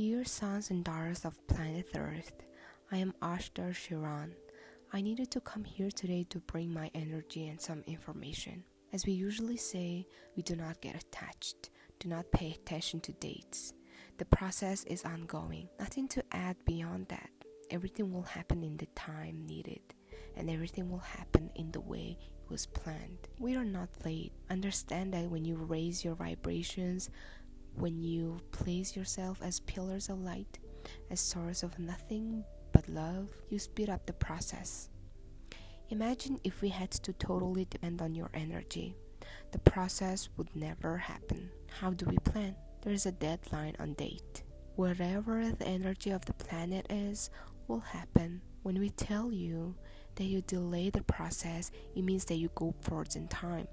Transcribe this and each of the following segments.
Dear sons and daughters of planet Earth, I am 𝐒𝐻𝐵𝗫. I needed to come here today to bring my energy and some information. As we usually say, we do not get attached, do not pay attention to dates. The process is ongoing, nothing to add beyond that. Everything will happen in the time needed, and everything will happen in the way it was planned. We are not late. Understand that when you raise your vibrations, when you place yourself as pillars of light, as source of nothing but love, you speed up the process. Imagine if we had to totally depend on your energy. The process would never happen. How do we plan? There's a deadline on date. Whatever the energy of the planet is, will happen. When we tell you that you delay the process, it means that you go forward in time.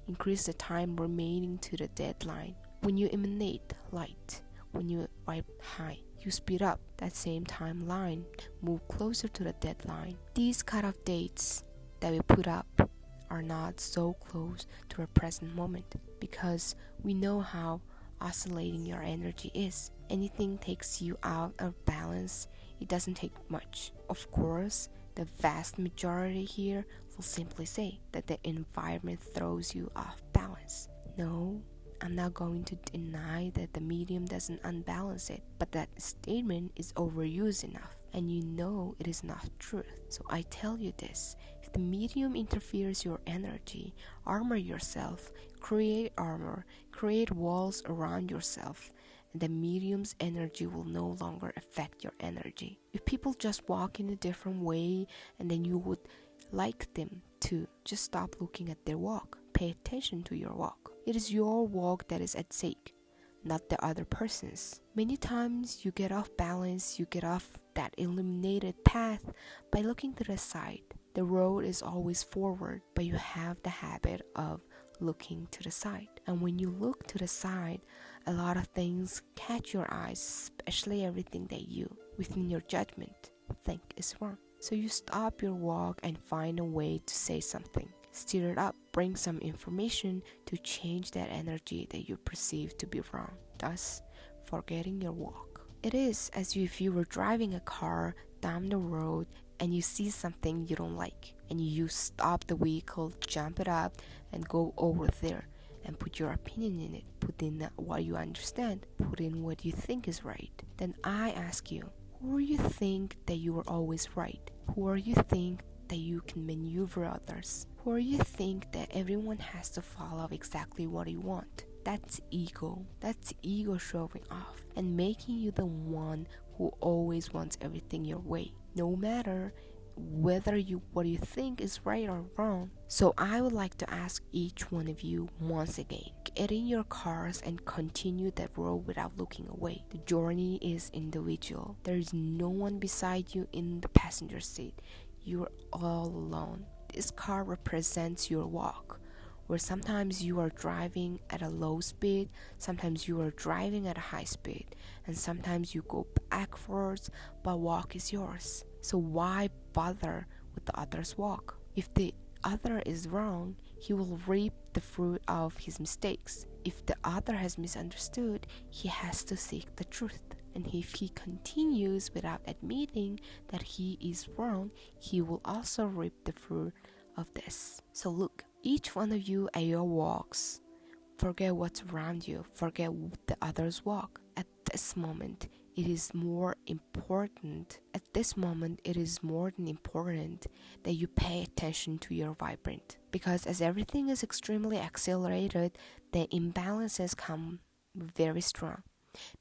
Increase the time remaining to the deadline. When you emanate light, when you vibe high, you speed up that same timeline, move closer to the deadline. These cut-off dates that we put up are not so close to our present moment because we know how oscillating your energy is. Anything takes you out of balance, it doesn't take much. Of course, the vast majority here will simply say that the environment throws you off balance. No, I'm not going to deny that the medium doesn't unbalance it, but that statement is overused enough, and you know it is not truth. So I tell you this, if the medium interferes your energy, armor yourself, create armor, create walls around yourself, and the medium's energy will no longer affect your energy. If people just walk in a different way, and then you would like them to, just stop looking at their walk. Pay attention to your walk. It is your walk that is at stake, not the other person's. Many times you get off balance, you get off that illuminated path by looking to the side. The road is always forward, but you have the habit of looking to the side. And when you look to the side, a lot of things catch your eyes, especially everything that you, within your judgment, think is wrong. So you stop your walk and find a way to say something. Stir it up, bring some information to change that energy that you perceive to be wrong, thus forgetting your walk. It is as if you were driving a car down the road and you see something you don't like, and you stop the vehicle, jump it up, and go over there and put your opinion in it, put in what you understand, put in what you think is right. Then I ask you, who you think that you are always right? Who you think that you can maneuver others? Who you think that everyone has to follow exactly what you want? That's ego. That's ego showing off and making you the one who always wants everything your way, no matter whether what you think is right or wrong. So I would like to ask each one of you once again, get in your cars and continue that road without looking away. The journey is individual. There is no one beside you in the passenger seat. You're all alone. This car represents your walk, where sometimes you are driving at a low speed, sometimes you are driving at a high speed, and sometimes you go backwards, but walk is yours. So why bother with the other's walk? If the other is wrong, he will reap the fruit of his mistakes. If the other has misunderstood, he has to seek the truth. And if he continues without admitting that he is wrong, he will also reap the fruit of this. So look, each one of you at your walks, forget what's around you, forget the other's walk. At this moment, it is more important. At this moment, it is more than important that you pay attention to your vibrant. Because as everything is extremely accelerated, the imbalances come very strong.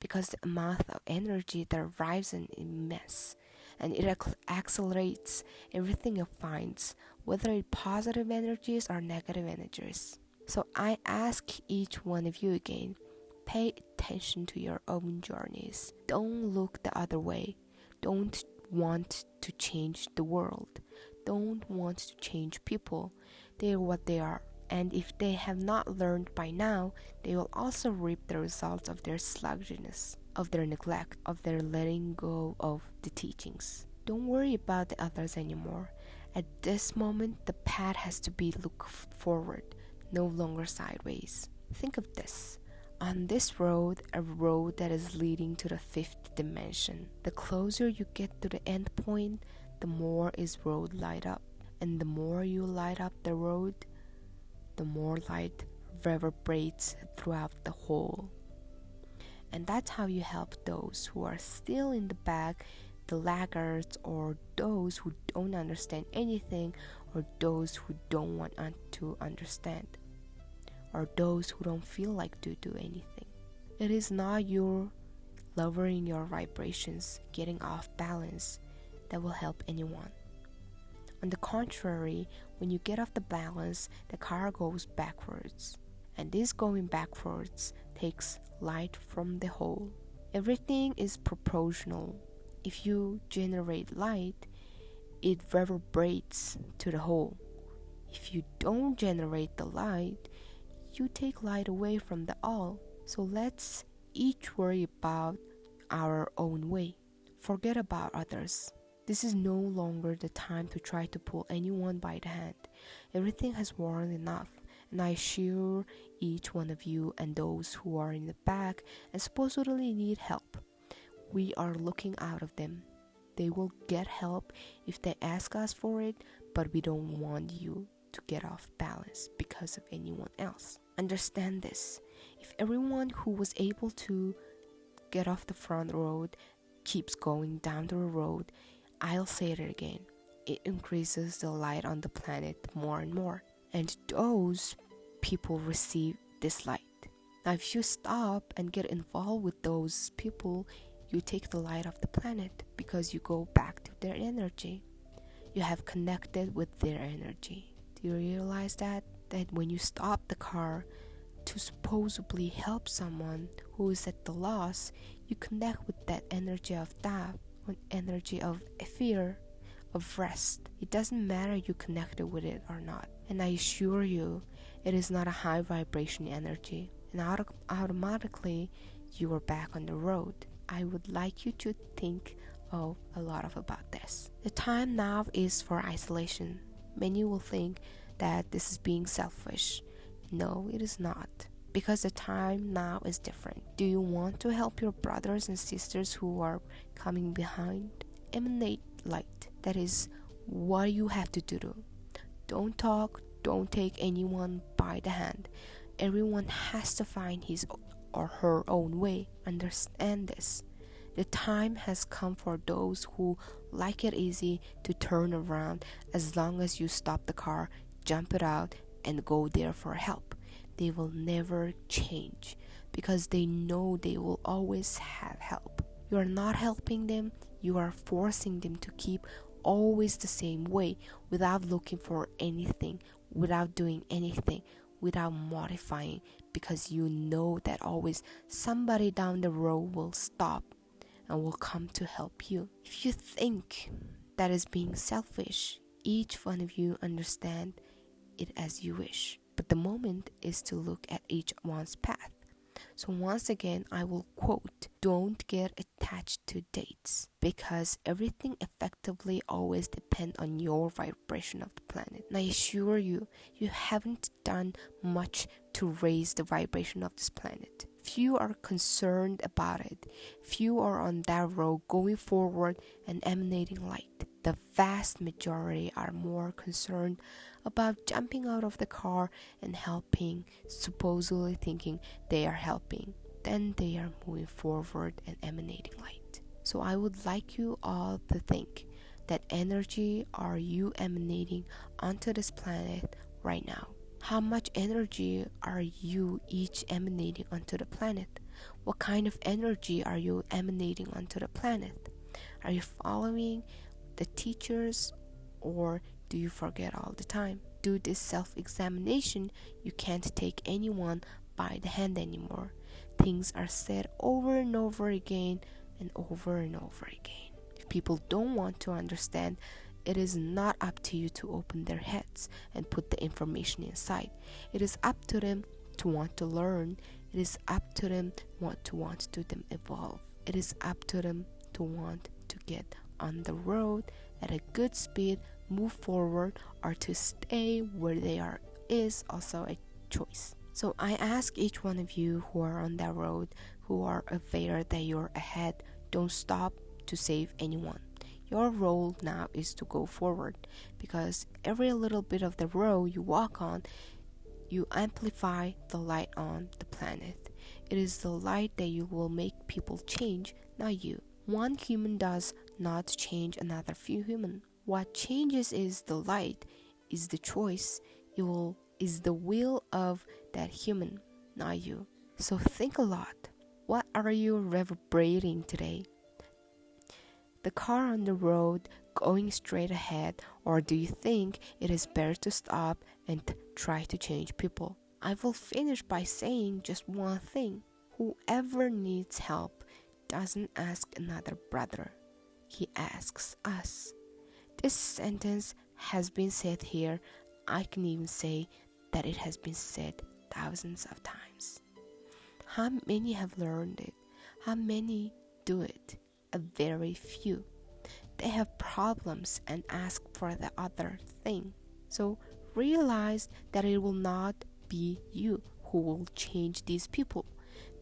Because the amount of energy that arrives is immense, and it accelerates everything it finds, whether it's positive energies or negative energies. So I ask each one of you again, pay attention to your own journeys. Don't look the other way. Don't want to change the world. Don't want to change people. They are what they are. And if they have not learned by now, they will also reap the results of their sluggishness, of their neglect, of their letting go of the teachings. Don't worry about the others anymore. At this moment, the path has to be looked forward, no longer sideways. Think of this. on this road, a road that is leading to the fifth dimension. The closer you get to the end point, the more is road light up. And the more you light up the road, the more light reverberates throughout the whole. And that's how you help those who are still in the back, the laggards, or those who don't understand anything, or those who don't want to understand, or those who don't feel like to do anything. It is not your lowering your vibrations, getting off balance, that will help anyone. On the contrary, when you get off the balance, the car goes backwards. And this going backwards takes light from the whole. Everything is proportional. If you generate light, it reverberates to the whole. If you don't generate the light, you take light away from the all. So let's each worry about our own way. Forget about others. This is no longer the time to try to pull anyone by the hand. Everything has worn enough, and I assure each one of you and those who are in the back and supposedly need help, we are looking out of them. They will get help if they ask us for it, but we don't want you to get off balance because of anyone else. Understand this. If everyone who was able to get off the front road keeps going down the road, I'll say it again, it increases the light on the planet more and more, and those people receive this light. Now if you stop and get involved with those people, you take the light of the planet because you go back to their energy. You have connected with their energy. Do you realize that when you stop the car to supposedly help someone who is at the loss, you connect with that energy of doubt, an energy of fear, of rest. It doesn't matter you connected with it or not. And I assure you, it is not a high vibration energy. And automatically, you are back on the road. I would like you to think a lot about this. The time now is for isolation. Many will think that this is being selfish. No, it is not. Because the time now is different. Do you want to help your brothers and sisters who are coming behind? Emanate light. That is what you have to do. Don't talk. Don't take anyone by the hand. Everyone has to find his or her own way. Understand this. The time has come for those who like it easy to turn around as long as you stop the car, jump it out, and go there for help. They will never change because they know they will always have help. You are not helping them, you are forcing them to keep always the same way without looking for anything, without doing anything, without modifying, because you know that always somebody down the road will stop and will come to help you. If you think that is being selfish, each one of you understand it as you wish. But the moment is to look at each one's path. So once again, I will quote, don't get attached to dates because everything effectively always depends on your vibration of the planet. And I assure you, you haven't done much to raise the vibration of this planet. Few are concerned about it. Few are on that road going forward and emanating light. The vast majority are more concerned about jumping out of the car and helping, supposedly thinking they are helping. Then they are moving forward and emanating light. So I would like you all to think that energy are you emanating onto this planet right now? How much energy are you each emanating onto the planet? What kind of energy are you emanating onto the planet? Are you following the teachers, or do you forget all the time? Do this self-examination. You can't take anyone by the hand anymore. Things are said over and over again and over and over again. If people don't want to understand, it is not up to you to open their heads and put the information inside. It is up to them to want to learn. It is up to them to want to them evolve. It is up to them to want to get on the road at a good speed, move forward, or to stay where they are is also a choice. So I ask each one of you who are on that road, who are aware that you're ahead, don't stop to save anyone. Your role now is to go forward, because every little bit of the road you walk on, you amplify the light on the planet. It is the light that you will make people change, not you. One human does not change another few human. What changes is the light, is the choice, is the will of that human, not you. So think a lot. What are you reverberating today? The car on the road going straight ahead, or do you think it is better to stop and try to change people? I will finish by saying just one thing. Whoever needs help doesn't ask another brother. He asks us. This sentence has been said here. I can even say that it has been said thousands of times. How many have learned it? How many do it? A very few. They have problems and ask for the other thing. So realize that it will not be you who will change these people,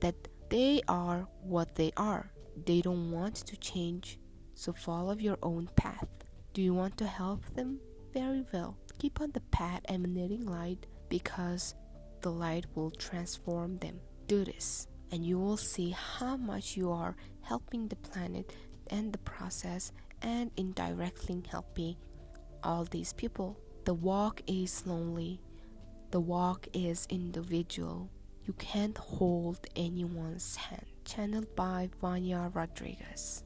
that they are what they are. They don't want to change, so follow your own path. Do you want to help them? Very well. Keep on the path emanating light, because the light will transform them. Do this, and you will see how much you are helping the planet and the process, and indirectly helping all these people. The walk is lonely. The walk is individual. You can't hold anyone's hand. Channeled by 𝐻𝐨𝐫𝐬𝐧𝐠.